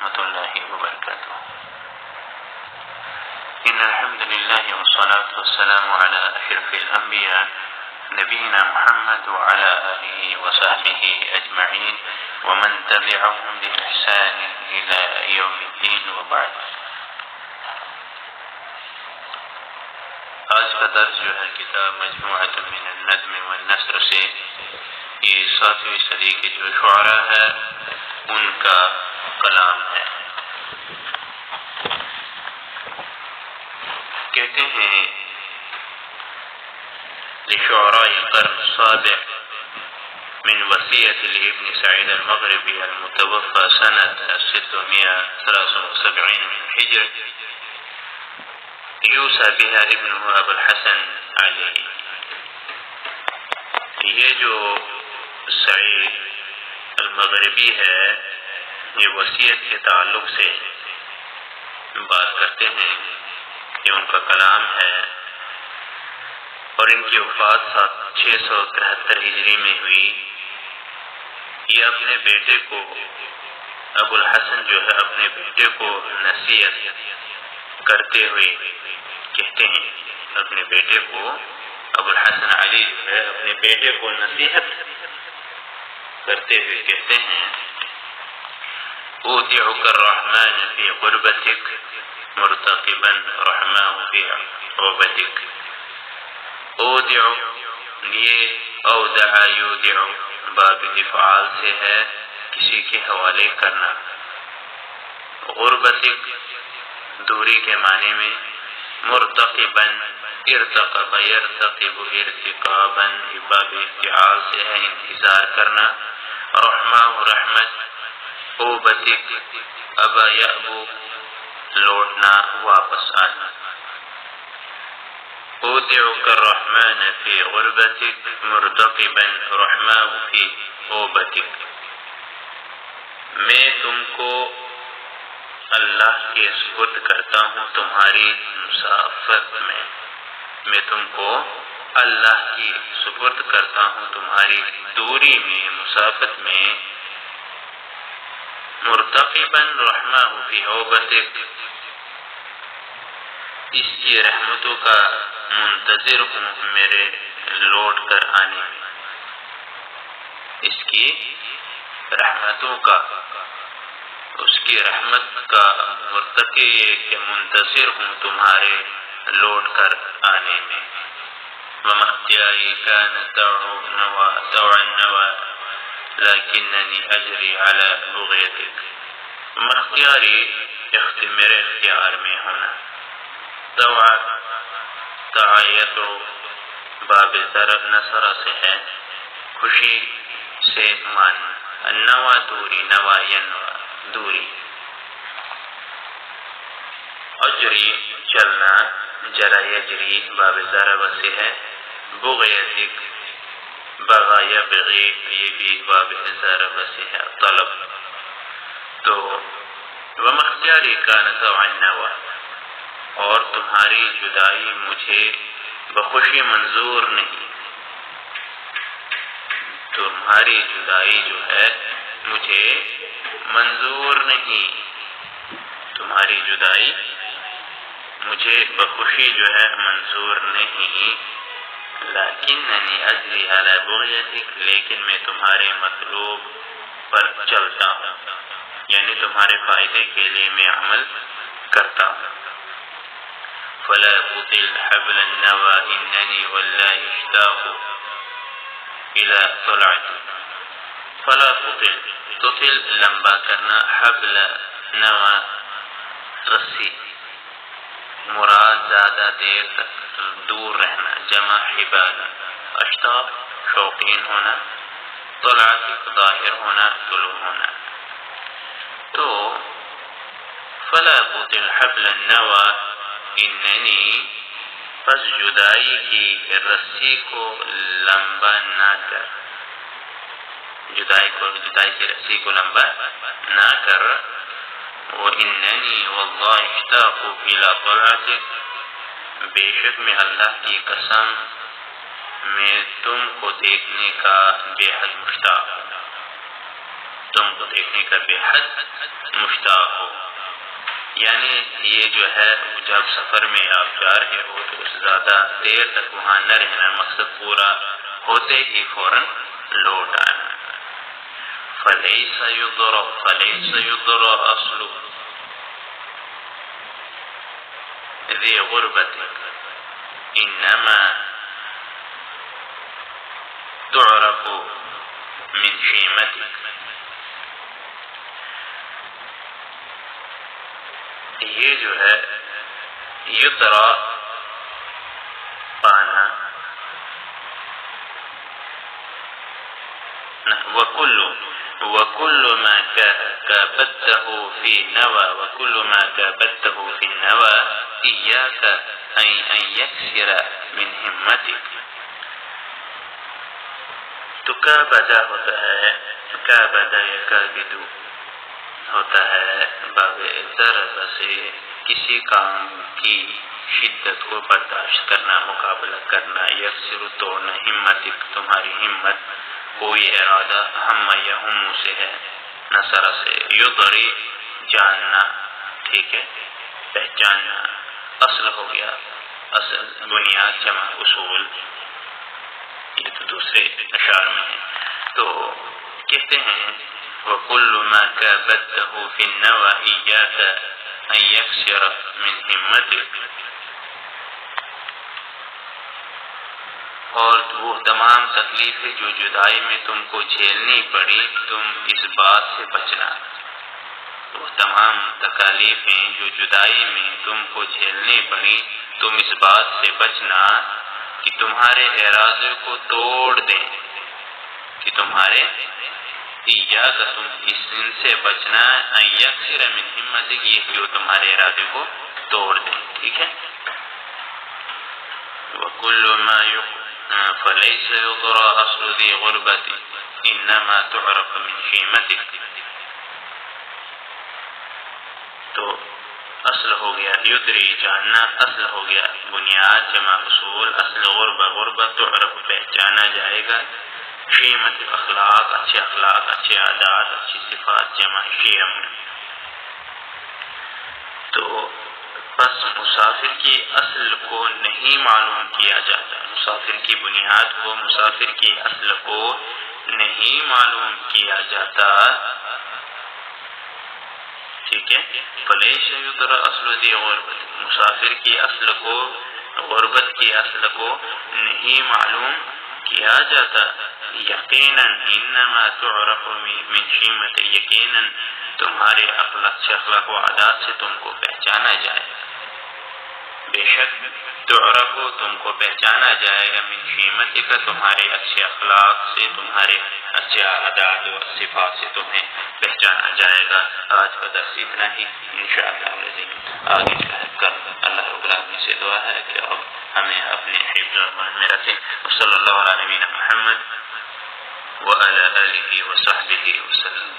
ورحمة الله وبركاته. إن الحمد لله والصلاة والسلام على أشرف الأنبياء نبينا محمد وعلى آله وصحبه أجمعين ومن تبعهم بإحسان إلى يوم الدين وبعد. آج کا درس جو ہے کتاب مجموعۃ من النظم والنثر سے، یہ 7ویں صدی کے جو شعراء ہے ان کا کلام ہے. کہتے ہیں لشعراء القرن السابع من وصية لابن سعيد المغربي المتوفى سنة 673 من الهجرة يوصى بها ابنه ابو الحسن علی. یہ جو سعید المغربی ہے یہ وصیت کے تعلق سے بات کرتے ہیں، یہ ان کا کلام ہے اور ان کی وفات 673 ہجری میں ہوئی. یہ اپنے بیٹے کو ابو الحسن جو ہے اپنے بیٹے کو نصیحت کرتے ہوئے کہتے ہیں، اپنے بیٹے کو ابو الحسن علی جو ہے اپنے بیٹے کو نصیحت کرتے ہوئے کہتے ہیں اودعک الرحمن فی غربتک مرتقبا رحماہ فی عوبتک. اودع یہ اودع یودع باب افعال سے ہے، کسی کے حوالے کرنا. غربتک دوری کے معنی میں، مرتقبا ارتقب یرتقب ارتقابا باب افتعال سے ہے انتظار کرنا. رحماہ رحمت. اوبتک ابا یأبو لوٹنا واپس آنا. اودعک الرحمن فی غربتک مرتقبا رحماہ فی اوبتک. میں تم کو اللہ کے سپرد کرتا ہوں تمہاری مسافت میں. میں تم کو اللہ کی سپرد کرتا ہوں تمہاری دوری میں، مسافت میں. مرتقبا رحماہ فی عوبتک، اس کی رحمتوں کا منتظر ہوں میرے لوٹ کر آنے میں. اس کی رحمتوں کا، اس کی رحمت کا مرتقی کہ منتظر ہوں تمہارے لوٹ کر آنے میں. ومختیاری کان طوع النوى لیکننی اجری علی بغیتک. مختیاری میرے اختیار میں ہونا. طوع باب ضرب نصر سے ہے خوشی سے ماننا. النوى دوری، نوى ینوى دوری. اجری چلنا، جرا یجری باب ضرب سے ہے. بغیتک بغا یبغی یہ بھی باب ضرب سے ہے طلب. تو ومختیاری کان طوع النوى، اور تمہاری جدائی مجھے بخوشی منظور نہیں. تمہاری جدائی جو ہے مجھے منظور نہیں، تمہاری جدائی مجھے بخوشی جو ہے منظور نہیں. لیکننی اجری علی بغیتک، لیکن میں تمہارے مطلوب پر چلتا ہوں، یعنی تمہارے فائدے کے لیے میں عمل کرتا ہوں. فلا تطل حبل النوى اننی واللہ اشتاق الى طلعتک. فلا تطل، تطل لمبا کرنا، حبل نوى رسی، مراد زیادہ دیر تک دور رہنا، جمع حبال. اشتاق شوقین ہونا، طلعتک ظاہر ہونا، طلوع ہونا. تو فلا تطل حبل النوى اننی، پس جدائی کی رسی کو لمبا نہ کر، جدائی کی رسی کو لمبا نہ کر. واننی واللہ اشتاق الى طلعتک، بے شک میں اللہ کی قسم میں تم کو دیکھنے کا بے حد مشتاق ہوں. تم کو دیکھنے کا بے حد مشتاق ہو. یعنی یہ جو ہے جب سفر میں آپ جا رہے ہو تو اس زیادہ دیر تک وہاں نہ رہنا، مقصد پورا ہوتے ہی فوراً لوٹ آنا. فلیس یضر اصل ذی غربت انما تعرف من شیمتک. یہ جو ہے یدرا پانا، وكل ما كابدته في نوى وكل ما كابدته في النوى إياك أن يكسر من همتك. تو کابدہ ہوتا ہے، کابدہ یا کابدو ہوتا ہے باب ضرب سے کسی کام کی شدت کو برداشت کرنا، مقابلہ کرنا. یکسر توڑنا، ہمتک تمہاری ہمت. کوئی ارادہ ہم یا ہم سے ہے، نصر سے. یضری جاننا، ٹھیک ہے، پہچاننا. اصل ہو گیا، اصل بنیاد جمع اصول، یہ تو دوسرے اشعار میں ہے. تو کہتے ہیں وَكُلُّ مَا كَابَدْتَهُ فِي النَّوَى إِيَّاكَ أَن يَكْسِرَ مِنْ هِمَّتِكَ. اور وہ تمام تکلیفیں جو جدائی میں تم کو جھیلنی پڑی، تم اس بات سے بچنا. وہ تمام تکالیفیں جو جدائی میں تم کو جھیلنی پڑی، تم اس بات سے بچنا کہ تمہارے ارادے کو توڑ دیں، کہ تمہارے تم ان سے بچنا ان یکسر من ہمتک، یہ کہ وہ تمہارے ارادے کو توڑ دیں. ٹھیک ہے. وَكُلُّ مَا فَلَيْسَ يُضْرَى أَصْلُ ذِي غُرْبَةٍ إِنَّمَا تُعْرَفُ مِنْ شِيمَتِكَ. تو اصل ہو گیا یدری جاننا، اصل ہو گیا بنیاد جمع اصول. اصل غربت تعرف پہچانا جائے گا. شیمت اخلاق، اچھے عادات، اچھی صفات جمع شیم. تو بس مسافر کی اصل کو نہیں معلوم کیا جاتا، مسافر کی بنیاد کو، مسافر کی اصل کو نہیں معلوم کیا جاتا. ٹھیک ہے. فلیس یدر اصل ذی غربت، مسافر کی اصل کو، غربت کی اصل کو نہیں معلوم کیا جاتا. یقیناً انما تعرف من شیمت، یقیناً تمہارے اخلاق و عادات سے تم کو پہچانا جائے گا. بے شک تعرف تم کو پہچانا جائے گا من شیمت کا، تمہارے اچھے اخلاق سے، تمہارے اچھے عادات و صفات سے تمہیں پہچانا جائے گا. آج کا درس اتنا ہی، انشاءاللہ آگے کر اللہ رب العالمین سے دعا ہے کہ اب ہمیں اپنے حفظ و امان میں رکھیں. صلی اللہ علیہ نبینا محمد وعلی آلہ وصحبہ وسلم.